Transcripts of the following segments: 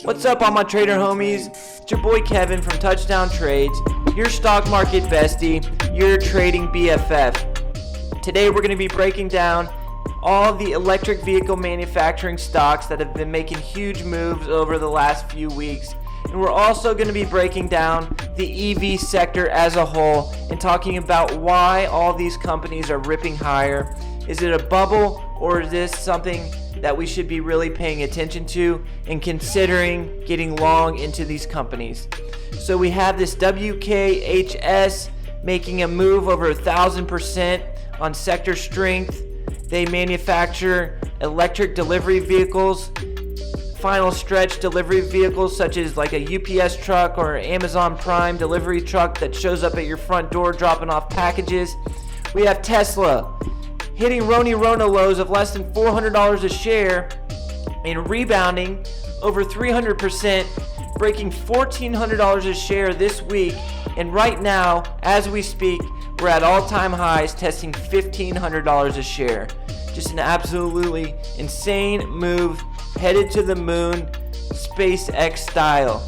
What's up, all my trader homies? It's your boy Kevin from Touchdown Trades, your stock market bestie, your trading BFF. Today we're going to be breaking down all the electric vehicle manufacturing stocks that have been making huge moves over the last few weeks. And we're also going to be breaking down the EV sector as a whole and talking about why all these companies are ripping higher. Is it a bubble, or is this something that we should be really paying attention to and considering getting long into these companies? So we have this Wkhs making a move over 1,000% on sector strength. They manufacture electric delivery vehicles, final stretch delivery vehicles such as like a UPS truck or Amazon Prime delivery truck that shows up at your front door dropping off packages. We have Tesla hitting Rona lows of less than $400 a share and rebounding over 300%, breaking $1,400 a share this week. And right now, as we speak, we're at all-time highs, testing $1,500 a share. Just an absolutely insane move, headed to the moon, SpaceX style.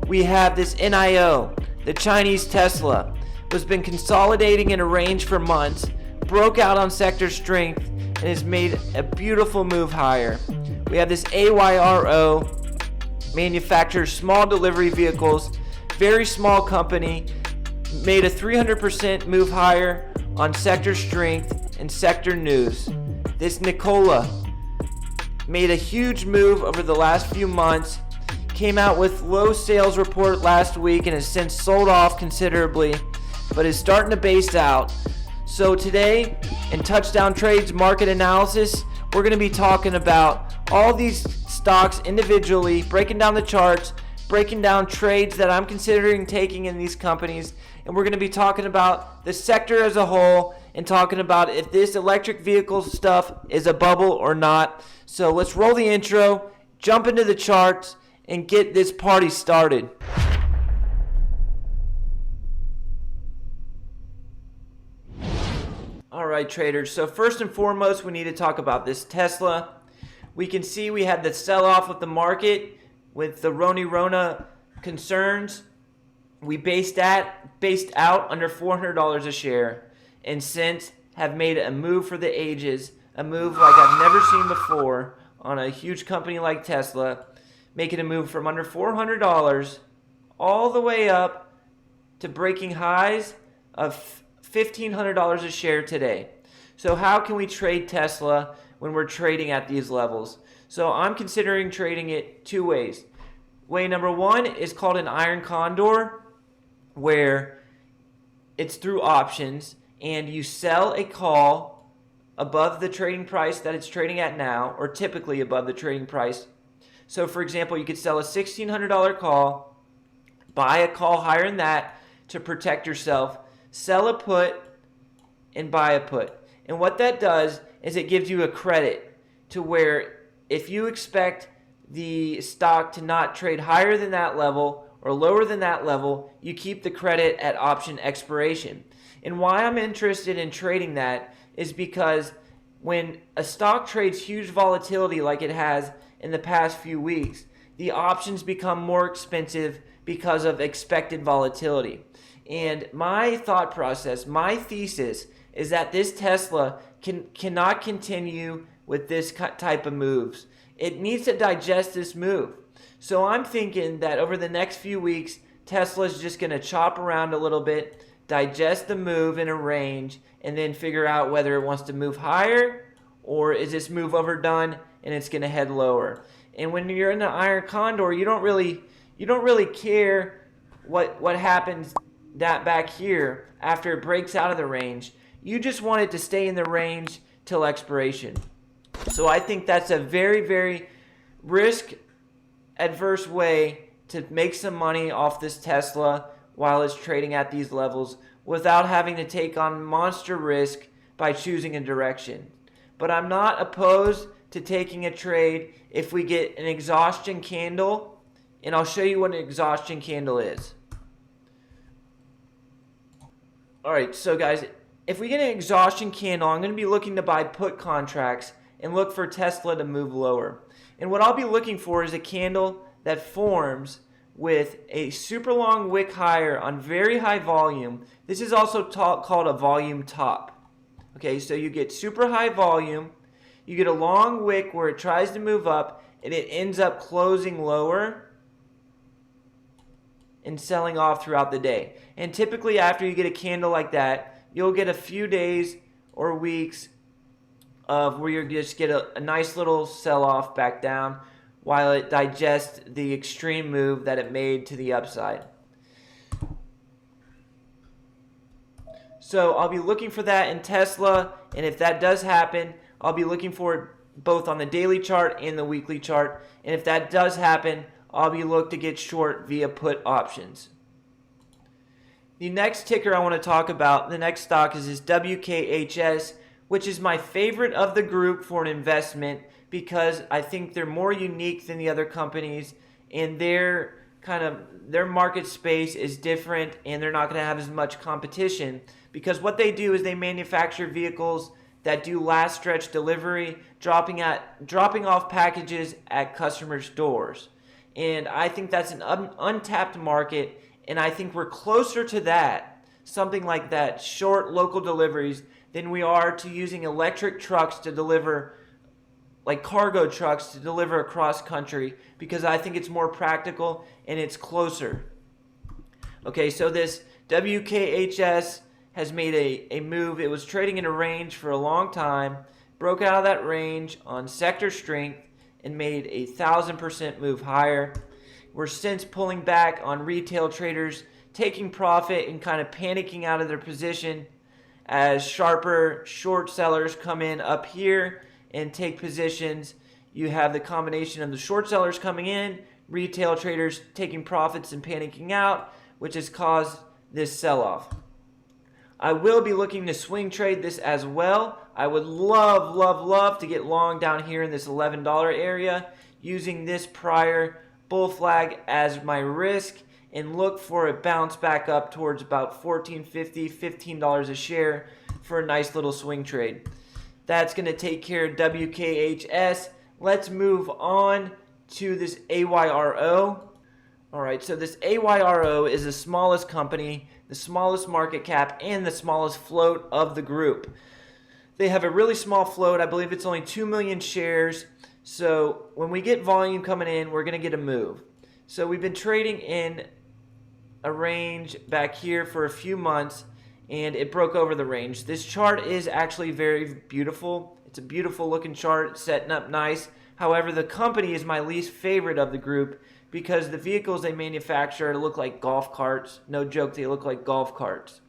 We have this NIO, the Chinese Tesla, has been consolidating in a range for months, broke out on sector strength, and has made a beautiful move higher. We have this Ayro, manufactures small delivery vehicles, very small company, made a 300% move higher on sector strength and sector news. This NKLA made a huge move over the last few months, came out with low sales report last week and has since sold off considerably, but is starting to base out. So today, in Touchdown Trades Market Analysis, we're going to be talking about all these stocks individually, breaking down the charts, breaking down trades that I'm considering taking in these companies, and we're going to be talking about the sector as a whole and talking about if this electric vehicle stuff is a bubble or not. So let's roll the intro, jump into the charts, and get this party started. All right, traders. So first and foremost, we need to talk about this Tesla. We can see we had the sell-off of the market with the Rona concerns. We based out under $400 a share, and since have made a move for the ages, a move like I've never seen before on a huge company like Tesla, making a move from under $400 all the way up to breaking highs of $1,500 a share today. So how can we trade Tesla when we're trading at these levels? So I'm considering trading it two ways. Way number one is called an iron condor, where it's through options and you sell a call above the trading price that it's trading at now, or typically above the trading price. So for example, you could sell a $1,600 call, buy a call higher than that to protect yourself, sell a put, and buy a put. And what that does is it gives you a credit to where if you expect the stock to not trade higher than that level or lower than that level, you keep the credit at option expiration. And why I'm interested in trading that is because when a stock trades huge volatility like it has in the past few weeks, the options become more expensive because of expected volatility. And my thought process, my thesis, is that this Tesla cannot continue with this type of moves. It needs to digest this move. So I'm thinking that over the next few weeks, Tesla's just going to chop around a little bit, digest the move in a range, and then figure out whether it wants to move higher or is this move overdone and it's going to head lower. And when you're in the iron condor, you don't really care what happens that back here after it breaks out of the range. You just want it to stay in the range till expiration. So I think that's a very, very risk adverse way to make some money off this Tesla while it's trading at these levels without having to take on monster risk by choosing a direction. But I'm not opposed to taking a trade if we get an exhaustion candle, and I'll show you what an exhaustion candle is. Alright, so guys, if we get an exhaustion candle, I'm going to be looking to buy put contracts and look for Tesla to move lower. And what I'll be looking for is a candle that forms with a super long wick higher on very high volume. This is also called a volume top. Okay, so you get super high volume, you get a long wick where it tries to move up, and it ends up closing lower and selling off throughout the day. And typically after you get a candle like that, you'll get a few days or weeks of where you just get a nice little sell-off back down while it digests the extreme move that it made to the upside. So I'll be looking for that in Tesla, and if that does happen, I'll be looking for it both on the daily chart and the weekly chart. And if that does happen, I'll be looking to get short via put options. The next ticker I want to talk about, the next stock, is this WKHS, which is my favorite of the group for an investment because I think they're more unique than the other companies, and their market space is different, and they're not going to have as much competition because what they do is they manufacture vehicles that do last stretch delivery, dropping off packages at customers' doors. And I think that's an untapped market, and I think we're closer to that, something like that, short local deliveries, than we are to using electric trucks to deliver, like cargo trucks to deliver across country, because I think it's more practical and it's closer. Okay, so this WKHS has made a move. It was trading in a range for a long time, broke out of that range on sector strength, and made a 1,000% move higher. We're since pulling back on retail traders taking profit and kind of panicking out of their position as sharper short sellers come in up here and take positions. You have the combination of the short sellers coming in, retail traders taking profits and panicking out, which has caused this sell-off. I will be looking to swing trade this as well. I would love to get long down here in this $11 area using this prior bull flag as my risk and look for a bounce back up towards about $14.50, $15 a share for a nice little swing trade. That's going to take care of WKHS. Let's move on to this AYRO. All right, so this AYRO is the smallest company, the smallest market cap, and the smallest float of the group. They have a really small float. I believe it's only 2 million shares. So when we get volume coming in, we're going to get a move. So we've been trading in a range back here for a few months, and it broke over the range. This chart is actually very beautiful. It's a beautiful looking chart. It's setting up nice. However, the company is my least favorite of the group because the vehicles they manufacture look like golf carts. No joke, they look like golf carts.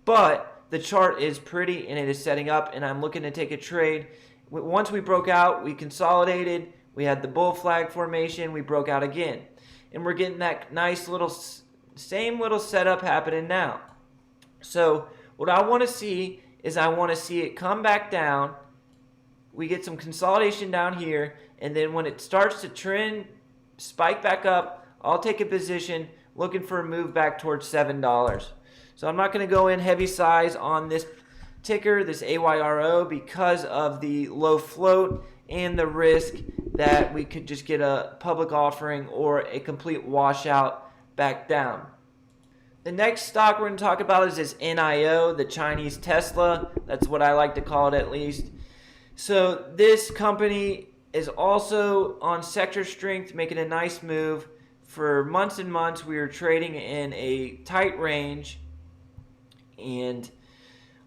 But the chart is pretty and it is setting up, and I'm looking to take a trade. Once we broke out, we consolidated. We had the bull flag formation. We broke out again. And we're getting that nice little, same little setup happening now. So what I want to see is I want to see it come back down. We get some consolidation down here, and then when it starts to trend, spike back up, I'll take a position looking for a move back towards $7. So I'm not going to go in heavy size on this ticker, this AYRO, because of the low float and the risk that we could just get a public offering or a complete washout back down. The next stock we're going to talk about is this NIO, the Chinese Tesla. That's what I like to call it, at least. So this company is also on sector strength, making a nice move. For months and months, we were trading in a tight range. And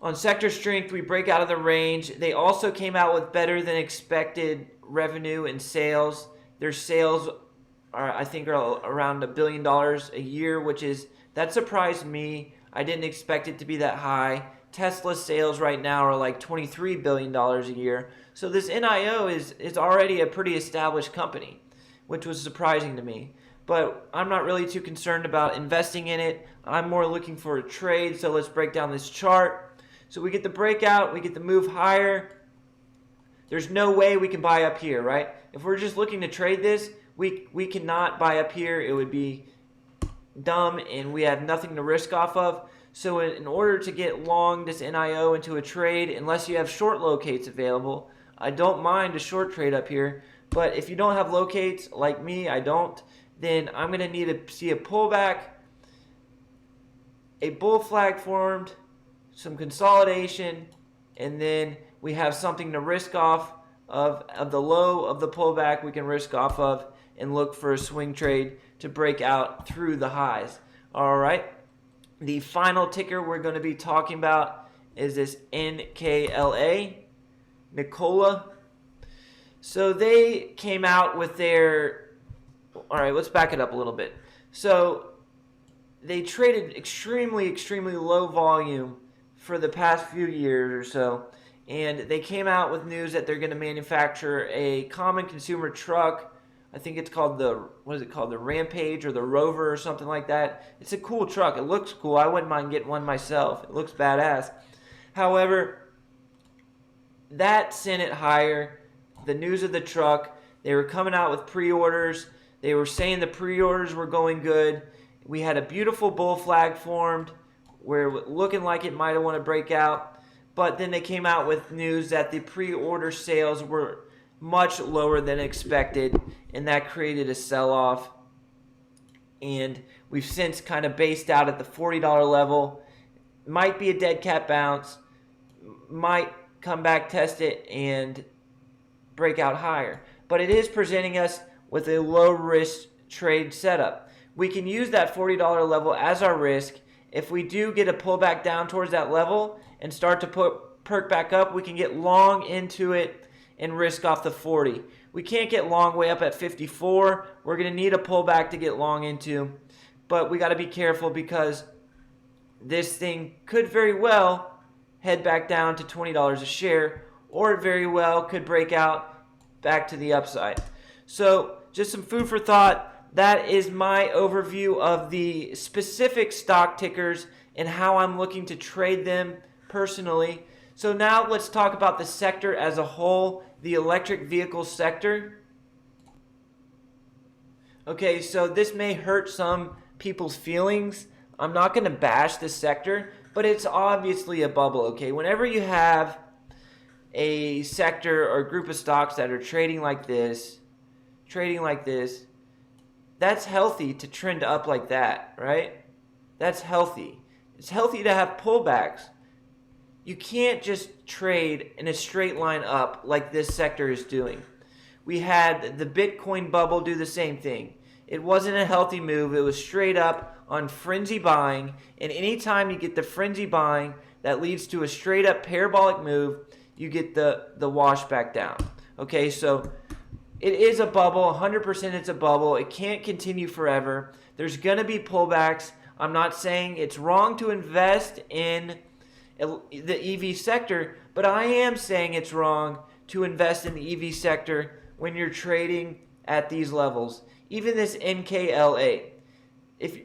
on sector strength, we break out of the range. They also came out with better than expected revenue and sales. Their sales are, I think, are around $1 billion a year, that surprised me. I didn't expect it to be that high. Tesla's sales right now are like $23 billion a year. So this NIO is already a pretty established company, which was surprising to me. But I'm not really too concerned about investing in it. I'm more looking for a trade. So let's break down this chart. So we get the breakout, we get the move higher. There's no way we can buy up here, right? If we're just looking to trade this, we cannot buy up here. It would be dumb, and we have nothing to risk off of. So in order to get long this NIO into a trade, unless you have short locates available, I don't mind a short trade up here. But if you don't have locates like me, I don't, then I'm going to need to see a pullback, a bull flag formed, some consolidation, and then we have something to risk off of the low of the pullback we can risk off of and look for a swing trade to break out through the highs. All right. The final ticker we're going to be talking about is this NKLA, Nikola. So they came out with their, all right, let's back it up a little bit. So they traded extremely low volume for the past few years or so. And they came out with news that they're going to manufacture a common consumer truck. I think it's called the, what is it called? The Rampage or the Rover or something like that. It's a cool truck. It looks cool. I wouldn't mind getting one myself. It looks badass. However, that sent it higher. The news of the truck, they were coming out with pre-orders. They were saying the pre-orders were going good. We had a beautiful bull flag formed where it looking like it might have want to break out. But then they came out with news that the pre-order sales were much lower than expected, and that created a sell-off. And we've since kind of based out at the $40 level. Might be a dead cat bounce, might come back, test it, and break out higher. But it is presenting us with a low-risk trade setup. We can use that $40 level as our risk. If we do get a pullback down towards that level and start to perk back up, we can get long into it and risk off the 40. We can't get long way up at 54. We're going to need a pullback to get long into. But we got to be careful because this thing could very well head back down to $20 a share, or it very well could break out back to the upside. So just some food for thought. That is my overview of the specific stock tickers and how I'm looking to trade them personally. So now let's talk about the sector as a whole, the electric vehicle sector. Okay, so this may hurt some people's feelings. I'm not going to bash this sector, but it's obviously a bubble, okay? Whenever you have a sector or a group of stocks that are trading like this, that's healthy to trend up like that, right? That's healthy. It's healthy to have pullbacks. You can't just trade in a straight line up like this sector is doing. We had the Bitcoin bubble do the same thing. It wasn't a healthy move. It was straight up on frenzy buying. And anytime you get the frenzy buying that leads to a straight up parabolic move, you get the wash back down. Okay, so it is a bubble. 100% it's a bubble. It can't continue forever. There's going to be pullbacks. I'm not saying it's wrong to invest in the EV sector, but I am saying it's wrong to invest in the EV sector when you're trading at these levels. Even this NKLA,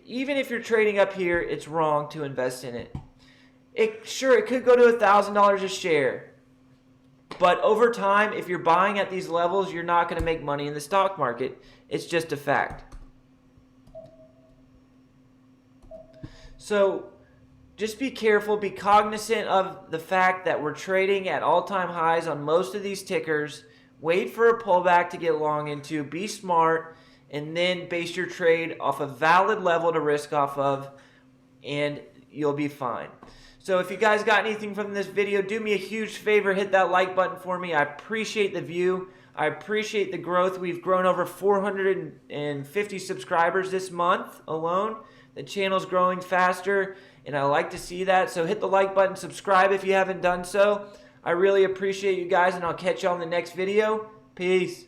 even if you're trading up here, it's wrong to invest in it. Sure, it could go to $1,000 a share, but over time, if you're buying at these levels, you're not going to make money in the stock market. It's just a fact. So just be careful, be cognizant of the fact that we're trading at all-time highs on most of these tickers. Wait for a pullback to get long into. Be smart, and then base your trade off a valid level to risk off of, and you'll be fine. So if you guys got anything from this video, do me a huge favor. Hit that like button for me. I appreciate the view. I appreciate the growth. We've grown over 450 subscribers this month alone. The channel's growing faster, and I like to see that. So hit the like button, subscribe if you haven't done so. I really appreciate you guys, and I'll catch you on the next video. Peace.